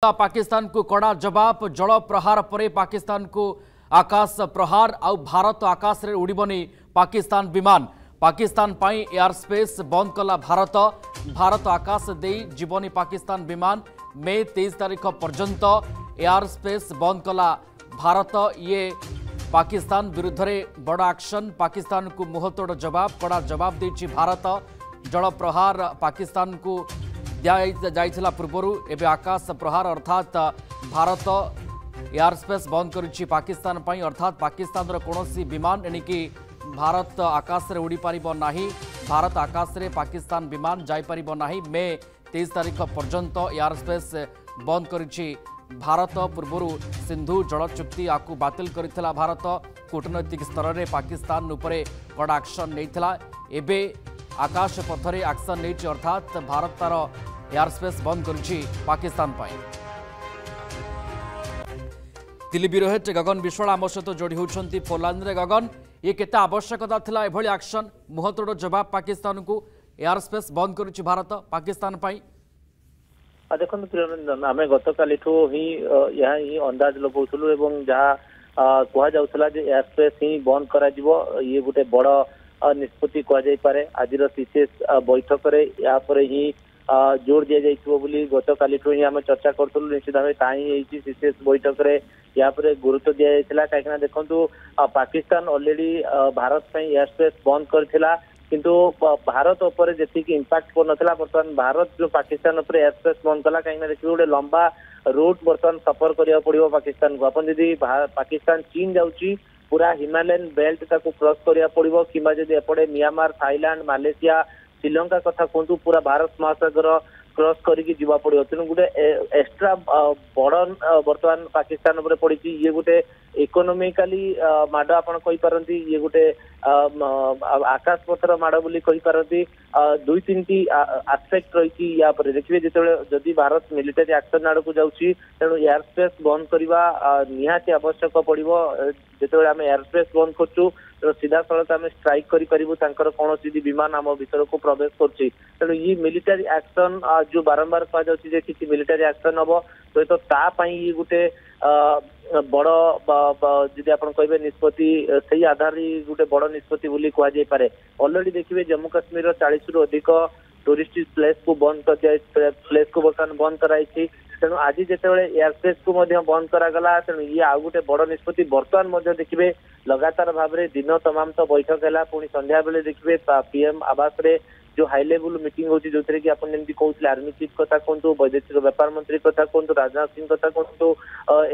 पाकिस्तान को कड़ा जवाब जल प्रहार पर पाकिस्तान को आकाश प्रहार आउ भारत आकाश रे उड़बनी पाकिस्तान विमान पाकिस्तान पाई एयर स्पेस बंद कला भारत आकाश दे जीवनी पाकिस्तान विमान मे 23 तारीख पर्यंत एयर स्पेस बंद कला भारत। ये पाकिस्तान विरुद्ध में बड़ एक्शन पाकिस्तान को मुहतोड़ जवाब कड़ा जवाब देछि भारत। जल प्रहार पाकिस्तान को जाइथिला पूर्वरु एबे आकाश प्रहार अर्थात भारत एयर स्पेस बंद करुछि पाकिस्तान पई अर्थात पाकिस्तान रो कोनोसी विमान एनिकी भारत आकाश रे उड़ी पारिबो नाही। भारत आकाश रे पाकिस्तान विमान जाई पारिबो नाही। मे 23 तारीख पर्यंत एयर स्पेस बंद करुछि भारत। पूर्वरु सिंधु जल चुक्ति आकु बातिल करिथिला भारत। कूटनैतिक स्तर रे पाकिस्तान उपरे कड़ा एक्शन नैथिला। एबे आकाश पथरे एक्शन नहीं अर्थात भारत तार एयर स्पेस बंद करुछि पाकिस्तान पाई। दिल्ली ब्यूरो हेड गगन विश्वाल आम सहित जोड़ी होती फोनलाइन रे। गगन ये केते आवश्यकता थिला एभली एक्शन मुहतोड़ जवाब पाकिस्तान को एयर स्पेस बंद करुछि भारत पाकिस्तान पाई? देखो प्रियरंजन आम गत काली ही यहाँ ही अंदाज लगाऊलु एवं जहाँ कहुला एयर स्पेस ही बंद करा ये गोटे बड़ निष्पत्ति कहुपे। आज सीसीएस बैठक में ही जोर दि जाइए गत काली ही आम चर्चा करूँ। निश्चित भाव कहीं सीसीएस बैठक में या गुरुत्व दि जाता कहीं देखो Pakistan already Bharat air space बंद करथिला किंतु भारत उपर जी इंपैक्ट पड़ नाला। बर्तमान भारत जो पाकिस्तान उपर एयर स्पेस बंद कला कहीं देखिए गोटे लंबा रूट बर्तमान सफर करा पड़ो पाकिस्तान को। अपन जदि पाकिस्तान चीन जाऊँगी पूरा हिमालयन बेल्ट ताको क्रॉस करिया पड़िबो किंबा जदि एपड़े म्यांमार थाईलैंड मालेशिया श्रीलंका कथा कहतु पूरा भारत महासागर क्रॉस करिकी जीवा पड़िबो। तेणु गोटे एक्स्ट्रा बर्डन बर्तमान पाकिस्तान उपरे पड़ी। ये गोटे इकोनोमिकली माड़ आपण कहि पारंती ये गोटे आकाश पथर माड़ बोली कहि पारंती। दुई तीन आस्पेक्ट रही या देखिए जिते जदि भारत मिलिटारी एक्शन आड़ को जाऊँगी तेणु एयर स्पेस बंद करवा निहाती आवश्यक पड़ो। जिते आम एयर स्पेस बंद करूँ तेणु सीधा सड़क आम स्ट्राइक कर कौन विमान आम भीतर को प्रवेश कर। तेणु ये मिलिटारी एक्शन जो बारंबार कहुचे कि मिलिटारी एक्शन हम सहित तापाई गोटे बड़ जी आप कहे निष्पत्ति से आधार गोटे बड़ निष्पत्ति बोली कहुपे। अलरेडी देखिए जम्मू काश्मीर 40 रु अधिक टूरिस्ट प्लेस को बंद कर बर्तमान बंद कराई। तेणु आज जिते एयर स्पेस को बंद करागला तेणु ये आउ गोटे बड़ निष्पत्ति बर्तमान देखिए लगातार भाव में दिन तमाम तो बैठक है पुणी संध्या बेले देखिए पीएम आवास रे जो हाई लेवल मीटिंग होती जो कि आप जमी कहते आर्मी चीफ कथा कहतु वैदेशिक व्यापार मंत्री कथा कहतु राजनाथ सिंह कथा कहतु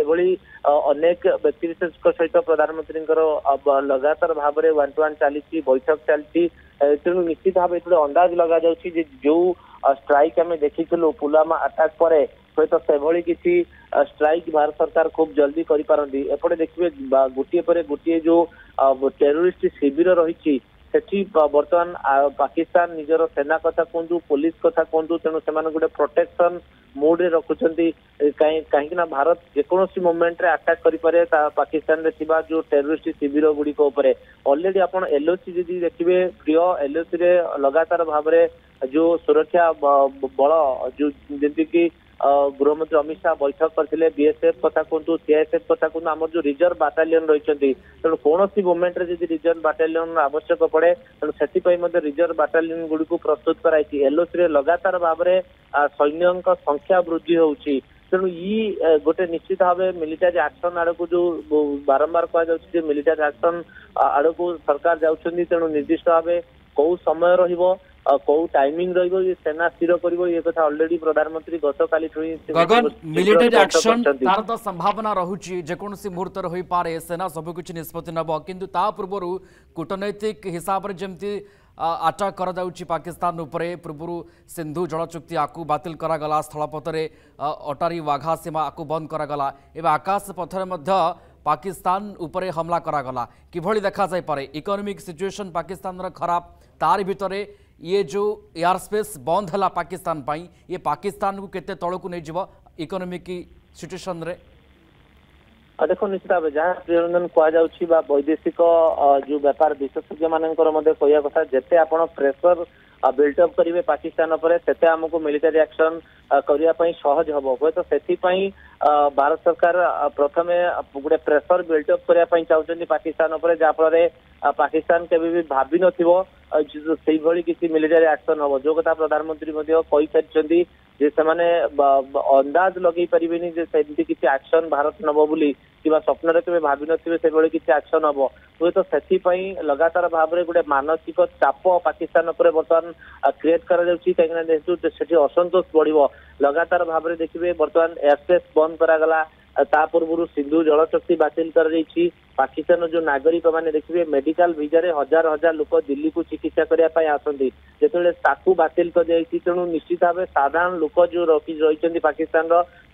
एभली अनेक व्यक्ति विशेष सहित प्रधानमंत्री लगातार भाव में 1-to-1 चली बैठक चलती। तेणु निश्चित भाव ये अंदाज लगा जो स्ट्राइक आम देखीलु पुलवामा अटैक पर सहित से किसी स्ट्राइक भारत सरकार खूब जल्दी करिपारंती। एपटे देखिए गोटे पर गोटे जो टेरोरिस्ट शिविर रही सेठी बर्तमान पाकिस्तान निजर सेना कथा कहतु पुलिस कथा कहतु तेणु से गोटे प्रोटेक्शन मोड रे रखुचंती कहीं भारत जेकोसी मोमेंट रे अटैक करिपारे पाकिस्तान रे थिबा जो टेरोरिस्ट शिविर गुड़िक अलरेडी आपण एलओसी जदि देखिए प्रिय एलओसी रे लगातार भाव में जो सुरक्षा बल जो जमी की गृहमंत्री अमित शाह बैठक करते बीएसएफ कथा कहतु सीआईएसएफ कथा कहतु आम जो रिजर्व बाटालियन रही तेणु कौन मोमेंट रे जदि रिजर्व बाटालियन आवश्यक पड़े तेणु से रिजर्व बाटालियन गुड़ी को प्रस्तुत कराई। एलओसी रे लगातार भाव में सैन्य संख्या वृद्धि होउची। तेणु ये गोटे निश्चित भाव मिलिटारी एक्शन आड़ को जो बारंबार कहुचे मिलिटारी एक्शन आड़ को सरकार जाउछंदी तेणु निर्दिष्ट भाव कौ समय रहिबो कौ टाइमिंग रहिबो ये सेना स्थिर करिवो ये कथा ऑलरेडी प्रधानमंत्री गत काली गगन मिलिटारी एक्शन तार तो संभावना रहुची जेकोसी मुहूर्त रही पारे सेना सब कुछ निष्पत्ति नब किंतु ता पूर्व कूटनैतिक हिसाब रे जेमती अटैक कर जाउची पाकिस्तान उपरे पूर्व सिंधु जल चुक्ति आकु बातिल करागला स्थलपथरे अटारी वाघा सीमा आकु बंद करागला एवं आकाश पथरे मध्य पाकिस्तान उपरे हमला करागला किभली देखा जाय पारे इकोनॉमिक सिचुएशन पाकिस्तान रा खराब तार भितरे ये जो एयर स्पेस बंद है पाकिस्तान पाई ये पाकिस्तान को केते तल को नहीं जीव इकोनॉमिक सिचुएशन रे? देखो निश्चित भाव जहाँ प्रियरंजन कहुच्छी वैदेशिक जो व्यापार विशेषज्ञ मान कहया कथा जिते आप प्रेसर बिल्डअप करेंगे पाकिस्तान पर से आमको मिलिटारी एक्शन करने सहज हम हे तो से भारत सरकार प्रथमे गोटे प्रेसर बिल्डअप करने चाहते पाकिस्तान पर जहाँफल पाकिस्तान केवे भी भावी नई किसी मिलिटारी एक्शन हम जो कथा प्रधानमंत्री कही जे से अंदाज लगे पारे सेमती किसी एक्शन भारत नब बोली कि स्वप्न के भावी नए किसी एक्शन हम हुए तो से लगातार भाव में गोटे मानसिक चाप पाकिस्तान पर बर्तमान क्रिएट कर असंतोष बढ़ लगातार भाव में देखिए बर्तमान एयरस्पेस बंद करागला ता पूर्व सिंधु जलशक्ति बातिल कर पाकिस्तान जो नागरिक मैंने देखिए मेडिकल वीजा हजार हजार लोक दिल्ली को चिकित्सा करने आसती जो ताकू बातिल कर तेणु निश्चित भाव साधारण लोक जो रही पाकिस्तान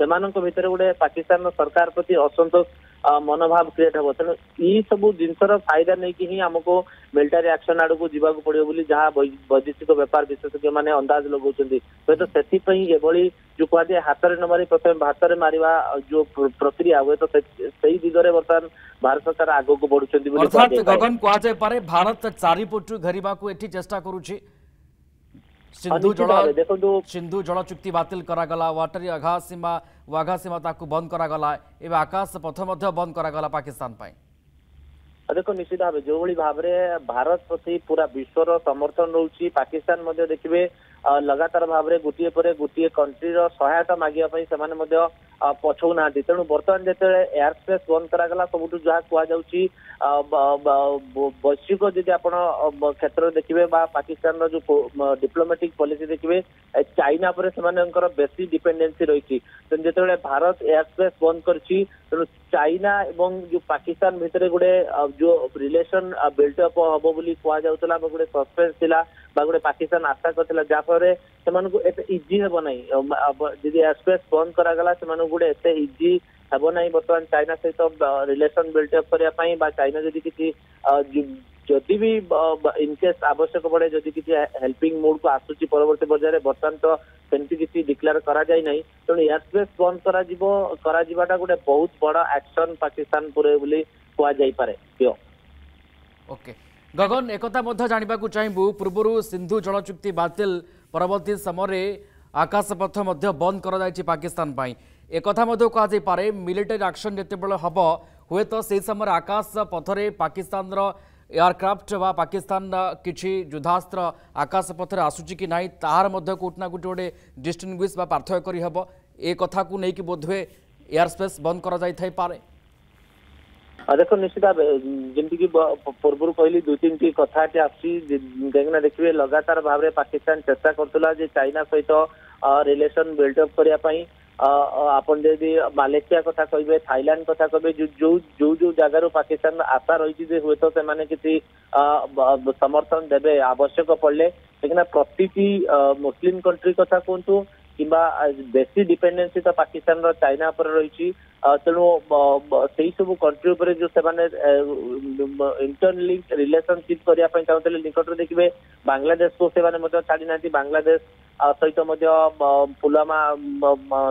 से भितर गोटे पाकिस्तान सरकार प्रति असंतोष मनोभाव क्रिएट हम तेणु यही सब जिनसर फायदा नहीं कि आमको मिलिटारी एक्शन आड़ को जीवा पड़ो बोली जहाँ वैदेशिक व्यापार विशेषज्ञ मैंने अंदाज लगाउछन्ती तो से जो कहुए हाथ में न मारी प्रथम भात में मारिबा जो प्रक्रिया हुए तो सही दिगरे बर्तमान भारत सरकार आगो को बढ़ुछन्ती बोली अर्थात गगन कहुए पारे भारत चारिपटु घेरिबा को एठी चेष्टा करूछि सिंधु जल चुक्ति बातिल करागला वाटरी वाघा सीमा ताकू बंद करागला एवं आकाश पथ बंद करागला पाकिस्तान पाई देखो निश्चित भाव जो भाव में भारत प्रति पूरा विश्वर समर्थन रोचे पाकिस्तान देखिए लगातार भाव में गोटे पर गोटे कंट्री सहायता मागे से पछौ ना तेणु बर्तमान जो एयर स्पेस बंद करागला सब जहाँ कहुच्छी वैश्विक जदि आप क्षेत्र देखिए पाकिस्तान जो डिप्लोमेटिक पॉलिसी देखिए चाइना पर बेसी डिपेंडेंसी रही जो भारत एयर स्पेस बंद कर चाइना एवं जो पाकिस्तान भितर गोटे जो रिलेशन बिल्डअप हम बोली कहला गोटे सस्पेंस थिला गोटे पाकिस्तान आशा करथिला जहाँफल से इजी हे ना जदि एयर स्पेस बंद करागला से गोटे एत इजी हे ना बर्तमान चाइना सहित रिलेशन बिल्डअप करने चाइना जदि किसी जदि भी इनकेस आवश्यक पड़े जदि किसी हेल्पिंग मोड को आसूची परवर्ती पर्यायर बर्तमान तो सेमती किसी डिक्लेयर करा जाय नहीं तेणु एयर स्पेस बंद करा गोटे बहुत बड़ा एक्शन पाकिस्तान पूरे बोली कहुई पारे ओके गगन एक जानवा चाहबू पूर्व सिंधु जल चुक्ति बातिल परवर्ती समय आकाशपथ बंद कर पाकिस्तान एक कहुपे मिलिटारी एक्शन जिते हम हुए तो से समय आकाश पथरे पाकिस्तान एयरक्राफ्ट व पाकिस्तान किसी युद्धास्त्र आकाश पथरे आसूची कि ना तार कोटना गोटे गोटे डिस्टिंग्विश पार्थक्य करहब ए कथा को लेकिन बोधवे एयर स्पेस बंद कर देखो निश्चित भाव जमीक पूर्व कहली दुई तीन टी कथा कहीं देखिए लगातार भाव में पाकिस्तान चेष्टा करुला चाइना सहित रिलेशन बिल्डअप करने आपन जदि मालेशिया कथा कहे थाईलैंड कथा कहे जो जगार पाकिस्तान आशा रही हुए तो किसी समर्थन देवे आवश्यक पड़े कहीं प्रति मुस्लिम कंट्री कथा कहतु कि बेसी डिपेंडेंसी तो पाकिस्तान चाइना पर रही तेणु से सब कंट्री पर जो इंटरलिंक रिलेशनशिप करने चाहते निकट में देखिए बांग्लादेश को से छाड़ी ना बांग्लादेश सहित पुलवामा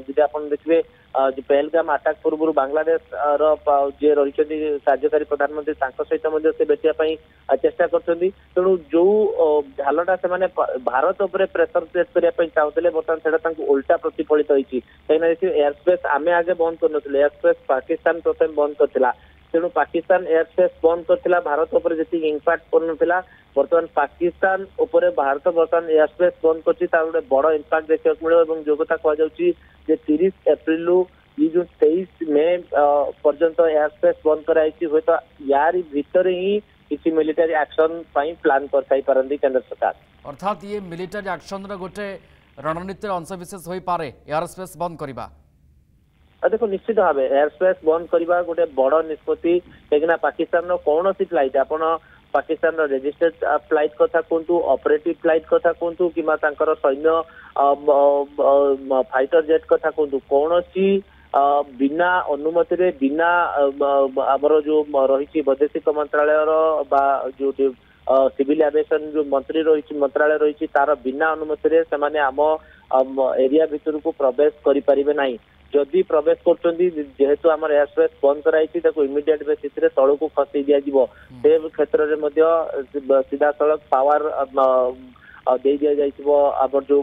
जी आप देखिए पहलगाम अटैक पूर्व बांग्लादेश जी रही कार्यकारी प्रधानमंत्री सहित से भेटापी चेष्टा कर तेणु जो ढालटा से भारत उपर प्रेसर क्रिएट करने चाहते बर्तमान से उल्टा प्रतिफलित होती कहीं देखिए एयर स्पेस आम आगे बंद कर एयर स्पेस पाकिस्तान प्रथम बंद करथिला तेणु पाकिस्तान एयर स्पेस बंद करथिला भारत उपर जी इम्पैक्ट करनथिला बर्तमान पाकिस्तान उपर भारत बर्तमान एयर स्पेस बंद करछि तार गोटे बड़ इम्पैक्ट देखा मिले जो कथा कहुच्छी 30 एप्रिल ये जो 23 मई पर्यंत एयर स्पेस बंद कराई हुए तो यार भितर ही किसी मिलिटारी एक्शन प्लान कर पारंती केंद्र सरकार अर्थात ये मिलिटारी एक्शन गोटे रणनीतिर अंशविशेष हो पारे एयर स्पेस बंद करवा देखो निश्चित भाव एयर स्पेस बंद करवा गोटे बड़ निष्पत्ति कहीं पाकिस्तान कौन सी फ्लाइट आपण पाकिस्तान रेजिस्टर्ड फ्लाइट कथा कहतु ऑपरेटिव फ्लाइट कथा कहतु कि सैन्य फाइटर जेट कथा कहतु कौन सी बिना अनुमति रे बिना आमर जो रही वैदेशिक मंत्रालय जो सिविल एविएशन जो मंत्री रही मंत्रालय रही तार बिना अनुमति रे से आम एरिया भितर को प्रवेश करें ना जदि प्रवेश करेतु आम एयर स्पेस बंद कराई इमिडिएट बेसिस तल को खसई दिज्व से क्षेत्र में सीधा सड़क पावर दे दिया जाइथिबो आबर जो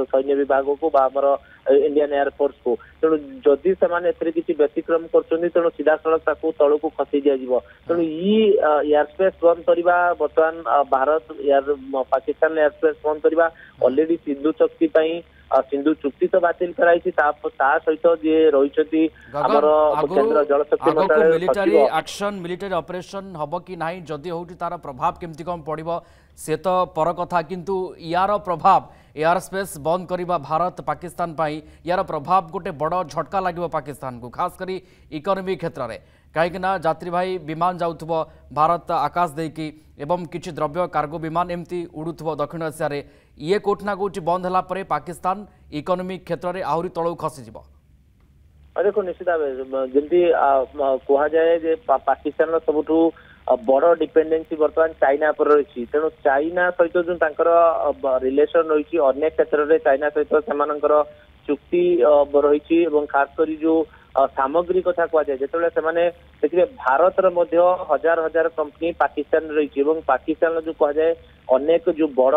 सैन्य विभाग को बा हमर इंडियन एयर फोर्स को तेणु जदि से एथरे किसी व्यतिक्रम करछन्ती तेणु सीधा सड़क ताकू तळू को खसी दिया जिवो तेणु एयर स्पेस बंद करबा वर्तमान Bharat air Pakistan air space बंद करबा ऑलरेडी सिंधु चुक्ति पई सिंधु चुक्ति तो बातिल कराई सहित जे रही केंद्र जलशक्ति मंत्रालय मिलिटरी एक्शन मिलिटरी ऑपरेशन हबो कि नाही जदि होउटी तार प्रभाव केमती कम पड़िबो से तो पर कथा किंतु यार प्रभाव एयर स्पेस बंद करबा भारत पाकिस्तान पाई यार प्रभाव गोटे बड़ झटका लागिबो पाकिस्तान को खास करी इकोनॉमी क्षेत्र में कहीं यात्री भाई विमान जाउथबो भारत आकाश देकी एवं किछि द्रव्य कार्गो विमान एमती उड़ुथबो दक्षिण एशिया रे ये कोठना कोठी बंद होला परे पाकिस्तान इकोनॉमी क्षेत्र में आहरी तळू खसी जिवो देखो निश्चित भाव जल्दी कह जाए जे पाकिस्तान सबुठू बड़ डिपेंडेंसी बर्तमान चाइना पर रही तेणु चाइना सहित जो रिलेशन रही अनेक क्षेत्र में चाइना सहित से चुक्ति रही खास कर जो सामग्री कथा कह जाए जिते देखिए भारत हजार हजार कंपनी पाकिस्तान रही पाकिस्तान जो कह जाए अनेक जो बड़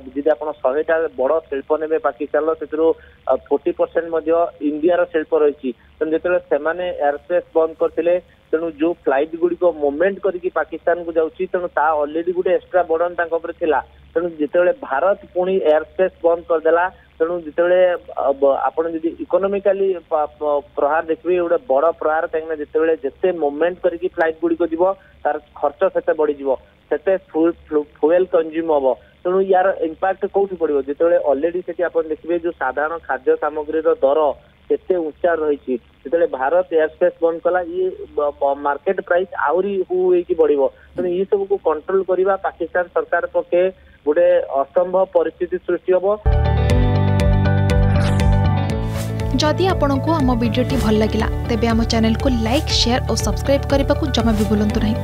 जी आप 100टा बड़ शिल्प ने पाकिस्तान से 40% इंडिया शिल्प रही तेणु जो एयर स्पेस बंद करते तेणु जो फ्लाइट गुड़िक मूवमेंट करके पाकिस्तान को जाऊँगी तेणु ऑलरेडी गोटे एक्सट्रा बर्डन तेणु जिते भारत पुणी एयर स्पेस बंद करदेला तेणु जिते आप इकोनोमिकाली प्रहार देखिए गोटे बड़ प्रहार कहीं जिते जिते मूवमेंट करके फ्लाइट गुड़िक जीव तार खर्च से बढ़ी से फ्यूएल कंज्यूम हम तेणु यार इंपैक्ट कौटी पड़ो जिते ऑलरेडी से देखिए जो साधारण खाद्य सामग्री दर केते ऊंचा रही जिते भारत एयर स्पेस बंद कला ये मार्केट प्राइस आहरी होगी बढ़ो तेणु ये सब को कंट्रोल करवा पाकिस्तान सरकार पक्षे गोटे असंभव परिस्थिति सृष्टि हम। जदि आपंक आम भिडी भल लगा तेब आम चैनल को लाइक शेयर और सब्सक्राइब करने को जमा भी भूलु नहीं।